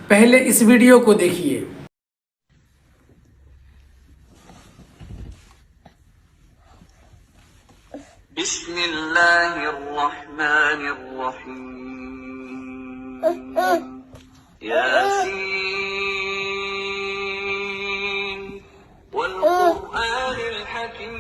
پہلے اس ویڈیو کو دیکھیے۔ بسم اللہ الرحمن الرحیم یاسین والقرآن الحکیم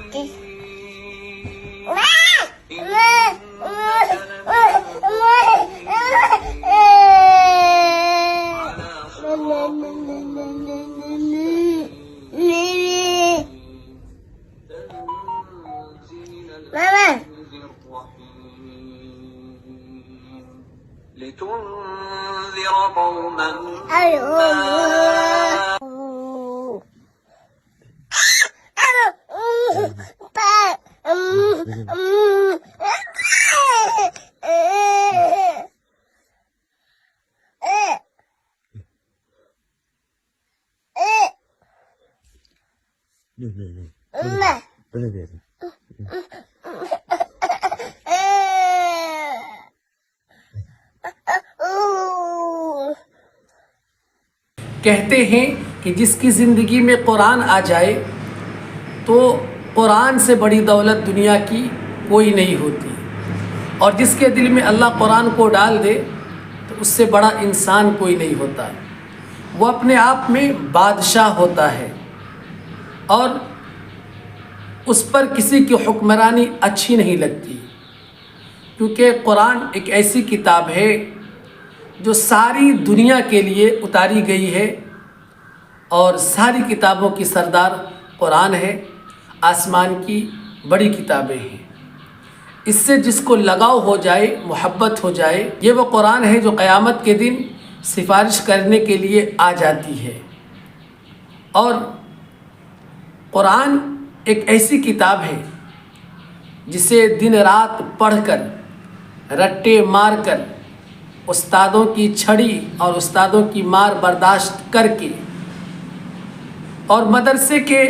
لتنذر قوما کہتے ہیں کہ جس کی زندگی میں قرآن آ جائے تو قرآن سے بڑی دولت دنیا کی کوئی نہیں ہوتی، اور جس کے دل میں اللہ قرآن کو ڈال دے تو اس سے بڑا انسان کوئی نہیں ہوتا۔ وہ اپنے آپ میں بادشاہ ہوتا ہے اور اس پر کسی کی حکمرانی اچھی نہیں لگتی، کیونکہ قرآن ایک ایسی کتاب ہے جو ساری دنیا کے لیے اتاری گئی ہے، اور ساری کتابوں کی سردار قرآن ہے، آسمان کی بڑی کتابیں ہیں۔ اس سے جس کو لگاؤ ہو جائے، محبت ہو جائے، یہ وہ قرآن ہے جو قیامت کے دن سفارش کرنے کے لیے آ جاتی ہے۔ اور قرآن ایک ایسی کتاب ہے جسے دن رات پڑھ کر، رٹے مار کر، استادوں کی چھڑی اور استادوں کی مار برداشت کر کے، اور مدرسے کے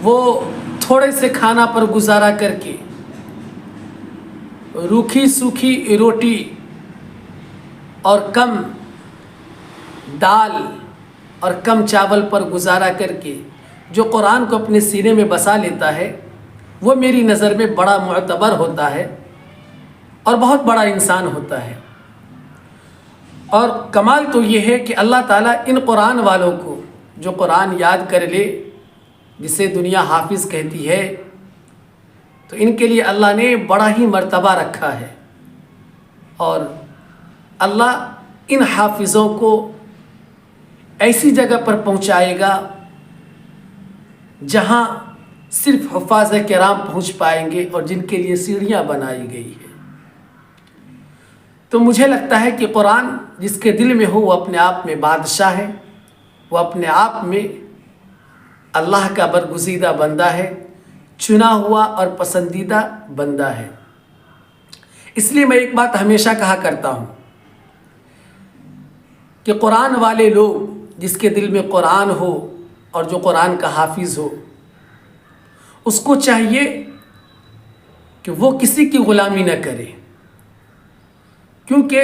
وہ تھوڑے سے کھانا پر گزارا کر کے، روکھی سوکھی روٹی اور کم دال اور کم چاول پر گزارا کر کے جو قرآن کو اپنے سینے میں بسا لیتا ہے، وہ میری نظر میں بڑا معتبر ہوتا ہے اور بہت بڑا انسان ہوتا ہے۔ اور کمال تو یہ ہے کہ اللہ تعالیٰ ان قرآن والوں کو، جو قرآن یاد کر لے، جسے دنیا حافظ کہتی ہے، تو ان کے لیے اللہ نے بڑا ہی مرتبہ رکھا ہے، اور اللہ ان حافظوں کو ایسی جگہ پر پہنچائے گا جہاں صرف حفاظ کرام پہنچ پائیں گے، اور جن کے لیے سیڑھیاں بنائی گئی ہیں۔ تو مجھے لگتا ہے کہ قرآن جس کے دل میں ہو وہ اپنے آپ میں بادشاہ ہے، وہ اپنے آپ میں اللہ کا برگزیدہ بندہ ہے، چنا ہوا اور پسندیدہ بندہ ہے۔ اس لیے میں ایک بات ہمیشہ کہا کرتا ہوں کہ قرآن والے لوگ، جس کے دل میں قرآن ہو اور جو قرآن کا حافظ ہو، اس کو چاہیے کہ وہ کسی کی غلامی نہ کرے، کیونکہ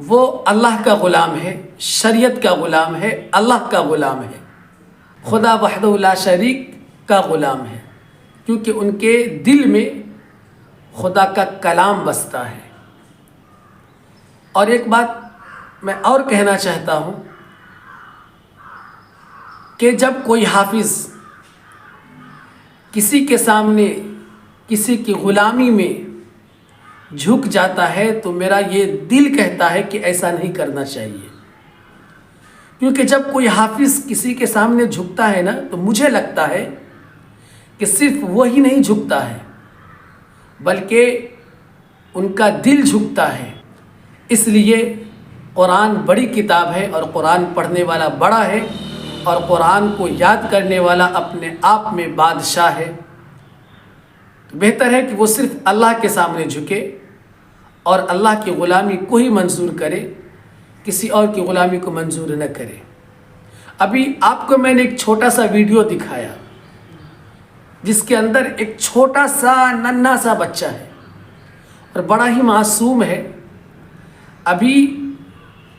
وہ اللہ کا غلام ہے، شریعت کا غلام ہے، اللہ کا غلام ہے، خدا وحدہ لا شریک کا غلام ہے، کیونکہ ان کے دل میں خدا کا کلام بستا ہے۔ اور ایک بات میں اور کہنا چاہتا ہوں کہ جب کوئی حافظ کسی کے سامنے کسی کی غلامی میں جھک جاتا ہے تو میرا یہ دل کہتا ہے کہ ایسا نہیں کرنا چاہیے، کیونکہ جب کوئی حافظ کسی کے سامنے جھکتا ہے نا، تو مجھے لگتا ہے کہ صرف وہی نہیں جھکتا ہے بلکہ ان کا دل جھکتا ہے۔ اس لیے قرآن بڑی کتاب ہے، اور قرآن پڑھنے والا بڑا ہے، اور قرآن کو یاد کرنے والا اپنے آپ میں بادشاہ ہے۔ بہتر ہے کہ وہ صرف اللہ کے سامنے جھکے اور اللہ کی غلامی کو ہی منظور کرے، کسی اور کی غلامی کو منظور نہ کرے۔ ابھی آپ کو میں نے ایک چھوٹا سا ویڈیو دکھایا جس کے اندر ایک چھوٹا سا ننھا سا بچہ ہے اور بڑا ہی معصوم ہے، ابھی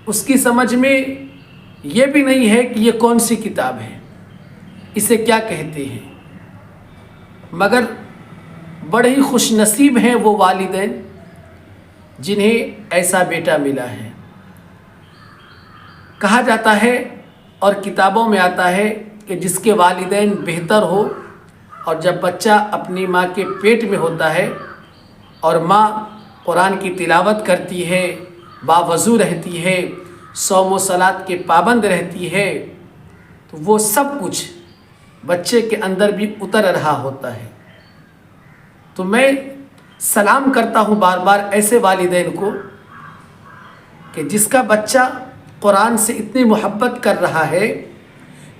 اس کی سمجھ میں یہ بھی نہیں ہے کہ یہ کون سی کتاب ہے، اسے کیا کہتے ہیں، مگر بڑے ہی خوش نصیب ہیں وہ والدین جنہیں ایسا بیٹا ملا ہے۔ کہا جاتا ہے اور کتابوں میں آتا ہے کہ جس کے والدین بہتر ہو، اور جب بچہ اپنی ماں کے پیٹ میں ہوتا ہے اور ماں قرآن کی تلاوت کرتی ہے، باوضو رہتی ہے، صوم و صلات کے پابند رہتی ہے، تو وہ سب کچھ بچے کے اندر بھی اتر رہا ہوتا ہے۔ تو میں سلام کرتا ہوں بار بار ایسے والدین کو کہ جس کا بچہ قرآن سے اتنی محبت کر رہا ہے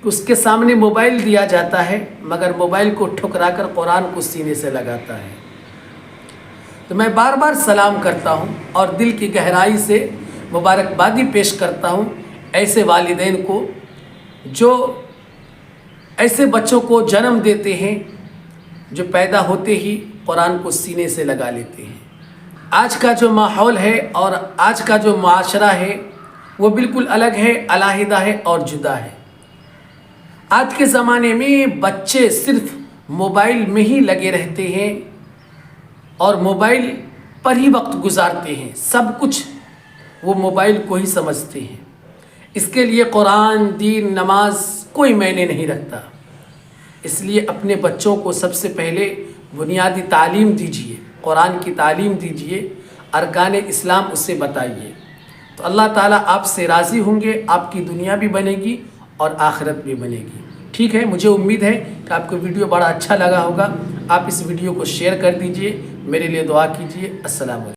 کہ اس کے سامنے موبائل دیا جاتا ہے مگر موبائل کو ٹھکرا کر قرآن کو سینے سے لگاتا ہے۔ تو میں بار بار سلام کرتا ہوں اور دل کی گہرائی سے مبارکبادی پیش کرتا ہوں ایسے والدین کو جو ایسے بچوں کو جنم دیتے ہیں جو پیدا ہوتے ہی قرآن کو سینے سے لگا لیتے ہیں۔ آج کا جو ماحول ہے اور آج کا جو معاشرہ ہے وہ بالکل الگ ہے، علیحدہ ہے اور جدا ہے۔ آج کے زمانے میں بچے صرف موبائل میں ہی لگے رہتے ہیں اور موبائل پر ہی وقت گزارتے ہیں، سب کچھ وہ موبائل کو ہی سمجھتے ہیں۔ اس کے لیے قرآن، دین، نماز کوئی معنی نہیں رکھتا۔ اس لیے اپنے بچوں کو سب سے پہلے بنیادی تعلیم دیجیے، قرآن کی تعلیم دیجیے، ارکان اسلام اس سے بتائیے، تو اللہ تعالیٰ آپ سے راضی ہوں گے، آپ کی دنیا بھی بنے گی اور آخرت بھی بنے گی۔ ٹھیک ہے، مجھے امید ہے کہ آپ کو ویڈیو بڑا اچھا لگا ہوگا۔ آپ اس ویڈیو کو شیئر کر دیجیے، میرے لیے دعا کیجیے۔ السلام علیکم۔